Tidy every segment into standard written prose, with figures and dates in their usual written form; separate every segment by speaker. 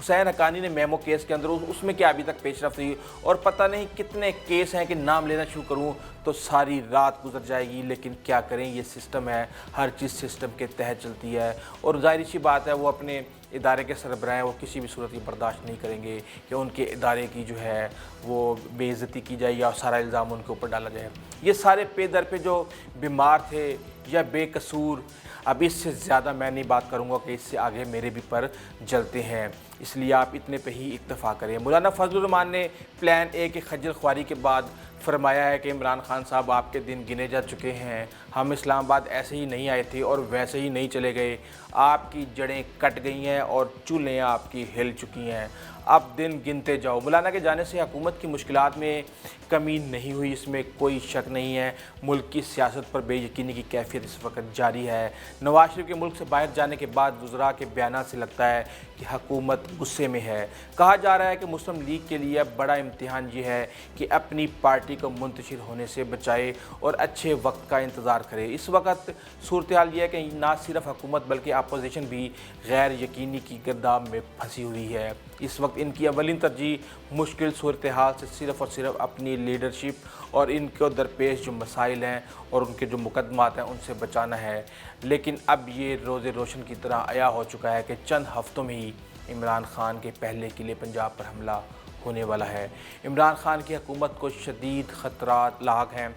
Speaker 1: حسین حقانی نے memo case کے اندر اس میں کیا ابھی تک پیش رفت ہوئی، اور پتہ نہیں کتنے کیس ہیں کہ نام لینا شروع کروں تو ساری رات گزر جائے گی، لیکن کیا کریں، یہ سسٹم ہے، ہر چیز سسٹم کے تحت چلتی ہے، اور ظاہر سی بات ہے وہ اپنے ادارے کے سربراہ ہیں، وہ کسی بھی صورت کی برداشت نہیں کریں گے کہ ان کے ادارے کی جو ہے وہ بے عزتی کی جائے یا سارا الزام ان کے اوپر ڈالا جائے۔ یہ سارے پے در پہ جو بیمار تھے یا بے قصور، اب اس سے زیادہ میں نہیں بات کروں گا کہ اس سے آگے میرے بھی پر جلتے ہیں، اس لیے آپ اتنے پہ ہی اکتفا کریں۔ مولانا فضل الرحمان نے پلان اے کے خجل خواری کے بعد فرمایا ہے کہ عمران خان صاحب آپ کے دن گنے جا چکے ہیں، ہم اسلام آباد ایسے ہی نہیں آئے تھے اور ویسے ہی نہیں چلے گئے، آپ کی جڑیں کٹ گئی ہیں اور چولیں آپ کی ہل چکی ہیں، اب دن گنتے جاؤ۔ مولانا کے جانے سے حکومت کی مشکلات میں کمی نہیں ہوئی، اس میں کوئی شک نہیں ہے۔ ملک کی سیاست پر بے یقینی کی کیفیت اس وقت جاری ہے۔ نواز شریف کے ملک سے باہر جانے کے بعد وزراء کے بیانات سے لگتا ہے کہ حکومت غصے میں ہے۔ کہا جا رہا ہے کہ مسلم لیگ کے لیے بڑا امتحان یہ ہے کہ اپنی پارٹی کو منتشر ہونے سے بچائے اور اچھے وقت کا انتظار کرے۔ اس وقت صورتحال یہ ہے کہ نہ صرف حکومت بلکہ اپوزیشن بھی غیر یقینی کی گرداب میں پھنسی ہوئی ہے۔ اس وقت ان کی اولین ترجیح مشکل صورتحال سے صرف اور صرف اپنی لیڈرشپ اور ان کو درپیش جو مسائل ہیں اور ان کے جو مقدمات ہیں ان سے بچانا ہے، لیکن اب یہ روز روشن کی طرح عیاں ہو چکا ہے کہ چند ہفتوں میں ہی عمران خان کے پہلے قلعے پنجاب پر حملہ ہونے والا ہے۔ عمران خان کی حکومت کو شدید خطرات لاحق ہیں۔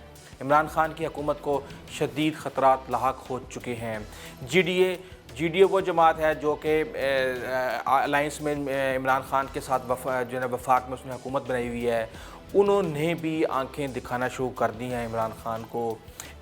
Speaker 1: عمران خان کی حکومت کو شدید خطرات لاحق ہو چکے ہیں۔ جی ڈی اے وہ جماعت ہے جو کہ الائنس میں عمران خان کے ساتھ جو ہے نا وفاق میں اس نے حکومت بنائی ہوئی ہے، انہوں نے بھی آنکھیں دکھانا شروع کر دی ہیں عمران خان کو۔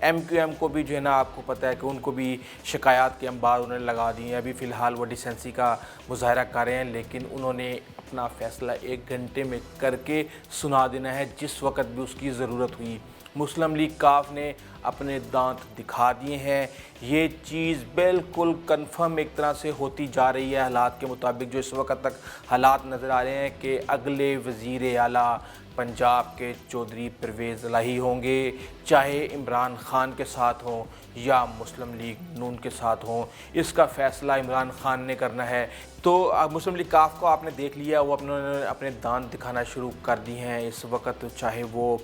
Speaker 1: ایم کیو ایم کو بھی جو ہے نا آپ کو پتہ ہے کہ ان کو بھی شکایات کے انبار انہوں نے لگا دی ہیں۔ ابھی فی الحال وہ ڈیسنسی کا مظاہرہ کر رہے ہیں، لیکن انہوں نے اپنا فیصلہ 1 گھنٹے میں کر کے سنا دینا ہے جس وقت بھی اس کی ضرورت ہوئی۔ مسلم لیگ کاف نے اپنے دانت دکھا دیے ہیں، یہ چیز بالکل کنفرم ایک طرح سے ہوتی جا رہی ہے حالات کے مطابق۔ جو اس وقت تک حالات نظر آ رہے ہیں کہ اگلے وزیر اعلیٰ پنجاب کے چودھری پرویز الہی ہوں گے، چاہے عمران خان کے ساتھ ہوں یا مسلم لیگ نون کے ساتھ ہوں، اس کا فیصلہ عمران خان نے کرنا ہے۔ تو مسلم لیگ کاف کو آپ نے دیکھ لیا، وہ اپنے دانت دکھانا شروع کر دی ہیں اس وقت، چاہے وہ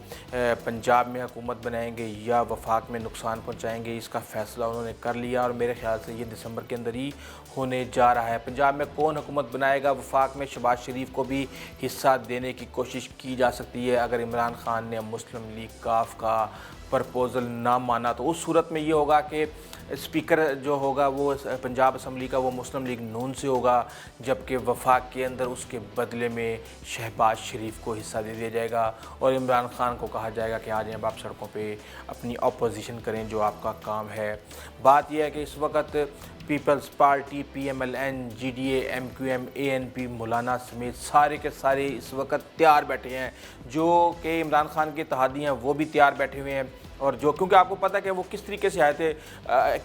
Speaker 1: پنجاب میں حکومت بنائیں گے یا وفاق میں نقصان پہنچائیں گے، اس کا فیصلہ انہوں نے کر لیا، اور میرے خیال سے یہ دسمبر کے اندر ہی ہونے جا رہا ہے۔ پنجاب میں کون حکومت بنائے گا؟ وفاق میں شہباز شریف کو بھی حصہ دینے کی کوشش کی جا سکتی ہے اگر عمران خان نے مسلم لیگ کاف کا پرپوزل نہ مانا، تو اس صورت میں یہ ہوگا کہ اسپیکر جو ہوگا وہ پنجاب اسمبلی کا وہ مسلم لیگ نون سے ہوگا، جبکہ وفاق کے اندر اس کے بدلے میں شہباز شریف کو حصہ دے دیا جائے گا، اور عمران خان کو کہا جائے گا کہ آ جائیں اب آپ سڑکوں پہ اپنی اپوزیشن کریں، جو آپ کا کام ہے۔ بات یہ ہے کہ اس وقت Peoples Party, P M L N, G D A, M Q M, A N P, مولانا سمیت سارے کے سارے اس وقت تیار بیٹھے ہیں، جو کہ عمران خان کے اتحادی ہیں وہ بھی تیار بیٹھے ہوئے ہیں، اور جو کیونکہ آپ کو پتہ ہے کہ وہ کس طریقے سے آئے تھے،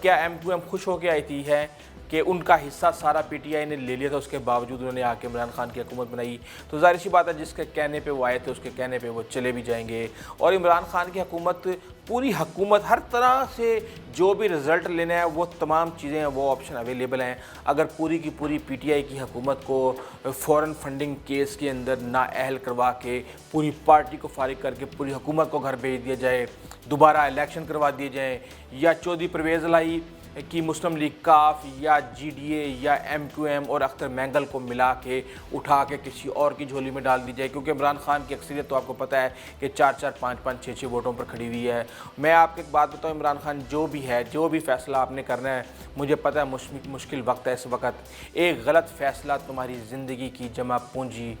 Speaker 1: کیا ایم کیو ایم خوش ہو کے آئی تھی ہے کہ ان کا حصہ سارا پی ٹی آئی نے لے لیا تھا، اس کے باوجود انہوں نے آ کے عمران خان کی حکومت بنائی، تو ظاہر سی بات ہے جس کے کہنے پہ وہ آئے تھے اس کے کہنے پہ وہ چلے بھی جائیں گے، اور عمران خان کی حکومت پوری حکومت ہر طرح سے جو بھی رزلٹ لینا ہے وہ تمام چیزیں ہیں، وہ آپشن اویلیبل ہیں۔ اگر پوری کی پوری پی ٹی آئی کی حکومت کو فورن فنڈنگ کیس کے اندر نااہل کروا کے پوری پارٹی کو فارغ کر کے پوری حکومت کو گھر بھیج دیا جائے، دوبارہ الیکشن کروا دیے جائیں، یا چودھری پرویز الہی کی مسلم لیگ کاف یا جی ڈی اے یا ایم کیو ایم اور اختر مینگل کو ملا کے اٹھا کے کسی اور کی جھولی میں ڈال دی جائے، کیونکہ عمران خان کی اکثریت تو آپ کو پتہ ہے کہ 4-4، 5-5، 6-6 ووٹوں پر کھڑی ہوئی ہے۔ میں آپ کو ایک بات بتاؤں، عمران خان جو بھی ہے، جو بھی فیصلہ آپ نے کرنا ہے، مجھے پتہ ہے مشکل وقت ہے اس وقت، ایک غلط فیصلہ تمہاری زندگی کی جمع پونجی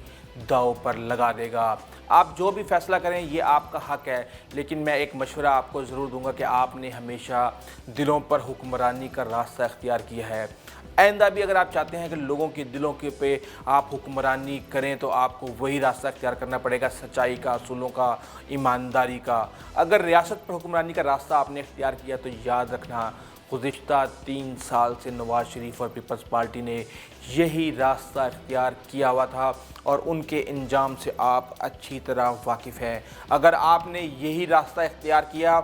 Speaker 1: داؤ پر لگا دے گا۔ آپ جو بھی فیصلہ کریں یہ آپ کا حق ہے، لیکن میں ایک مشورہ آپ کو ضرور دوں گا کہ آپ نے ہمیشہ دلوں پر حکمرانی کا راستہ اختیار کیا ہے، آئندہ بھی اگر آپ چاہتے ہیں کہ لوگوں کے دلوں کے پہ آپ حکمرانی کریں تو آپ کو وہی راستہ اختیار کرنا پڑے گا، سچائی کا، اصولوں کا، ایمانداری کا۔ اگر ریاست پر حکمرانی کا راستہ آپ نے اختیار کیا تو یاد رکھنا گزشتہ 3 سال سے نواز شریف اور پیپلز پارٹی نے یہی راستہ اختیار کیا ہوا تھا، اور ان کے انجام سے آپ اچھی طرح واقف ہیں۔ اگر آپ نے یہی راستہ اختیار کیا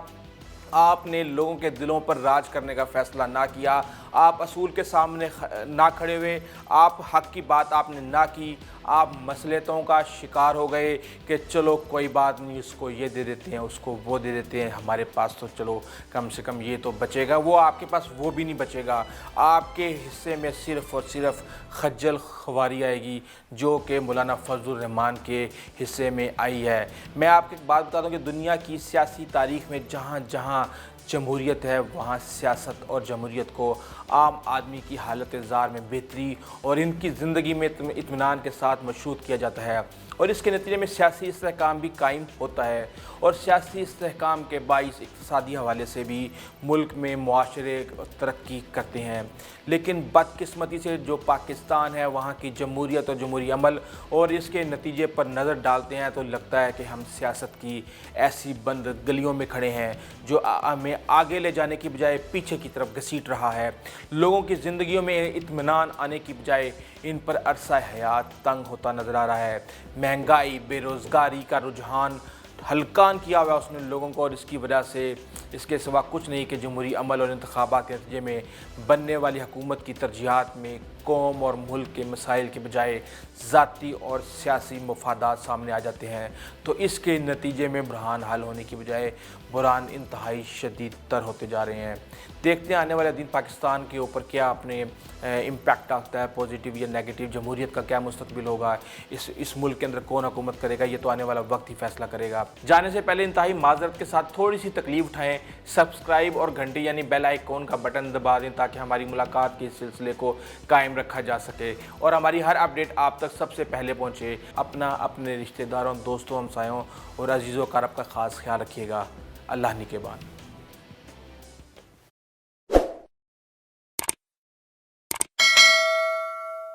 Speaker 1: آپ نے لوگوں کے دلوں پر راج کرنے کا فیصلہ نہ کیا، آپ اصول کے سامنے نہ کھڑے ہوئے، آپ حق کی بات آپ نے نہ کی، آپ مصلحتوں کا شکار ہو گئے کہ چلو کوئی بات نہیں، اس کو یہ دے دیتے ہیں، اس کو وہ دے دیتے ہیں، ہمارے پاس تو چلو کم سے کم یہ تو بچے گا۔ وہ آپ کے پاس وہ بھی نہیں بچے گا، آپ کے حصے میں صرف اور صرف خجل خواری آئے گی، جو کہ مولانا فضل الرحمان کے حصے میں آئی ہے۔ میں آپ کو ایک بات بتا دوں کہ دنیا کی سیاسی تاریخ میں جہاں جہاں جمہوریت ہے، وہاں سیاست اور جمہوریت کو عام آدمی کی حالت زار میں بہتری اور ان کی زندگی میں اطمینان کے ساتھ مشروط کیا جاتا ہے، اور اس کے نتیجے میں سیاسی استحکام بھی قائم ہوتا ہے، اور سیاسی استحکام کے باعث اقتصادی حوالے سے بھی ملک میں معاشرے ترقی کرتے ہیں۔ لیکن بدقسمتی سے جو پاکستان ہے، وہاں کی جمہوریت اور جمہوری عمل اور اس کے نتیجے پر نظر ڈالتے ہیں تو لگتا ہے کہ ہم سیاست کی ایسی بند گلیوں میں کھڑے ہیں جو ہمیں آگے لے جانے کی بجائے پیچھے کی طرف گھسیٹ رہا ہے۔ لوگوں کی زندگیوں میں اطمینان آنے کی بجائے ان پر عرصہ حیات تنگ ہوتا نظر آ رہا ہے۔ مہنگائی، بے روزگاری کا رجحان ہلکان کیا ہوا اس نے لوگوں کو، اور اس کی وجہ سے اس کے سوا کچھ نہیں کہ جمہوری عمل اور انتخابات کے نتیجے میں بننے والی حکومت کی ترجیحات میں قوم اور ملک کے مسائل کے بجائے ذاتی اور سیاسی مفادات سامنے آ جاتے ہیں، تو اس کے نتیجے میں بحران حل ہونے کی بجائے بحران انتہائی شدید تر ہوتے جا رہے ہیں۔ دیکھتے ہیں آنے والے دن پاکستان کے اوپر کیا اپنے امپیکٹ آتا ہے، پوزیٹیو یا نیگیٹو، جمہوریت کا کیا مستقبل ہوگا، اس ملک کے اندر کون حکومت کرے گا، یہ تو آنے والا وقت ہی فیصلہ کرے گا۔ جانے سے پہلے انتہائی معذرت کے ساتھ تھوڑی سی تکلیف اٹھائیں، سبسکرائب اور گھنٹی یعنی بیل آئیکن کا بٹن دبا دیں تاکہ ہماری ملاقات کے سلسلے کو قائم رکھا جا سکے اور ہماری ہر اپڈیٹ آپ تک سب سے پہلے پہنچے۔ اپنے رشتہ داروں، دوستوں، ہمسایوں اور عزیز و اقارب کا خاص خیال رکھیے گا۔ اللہ نگہبان۔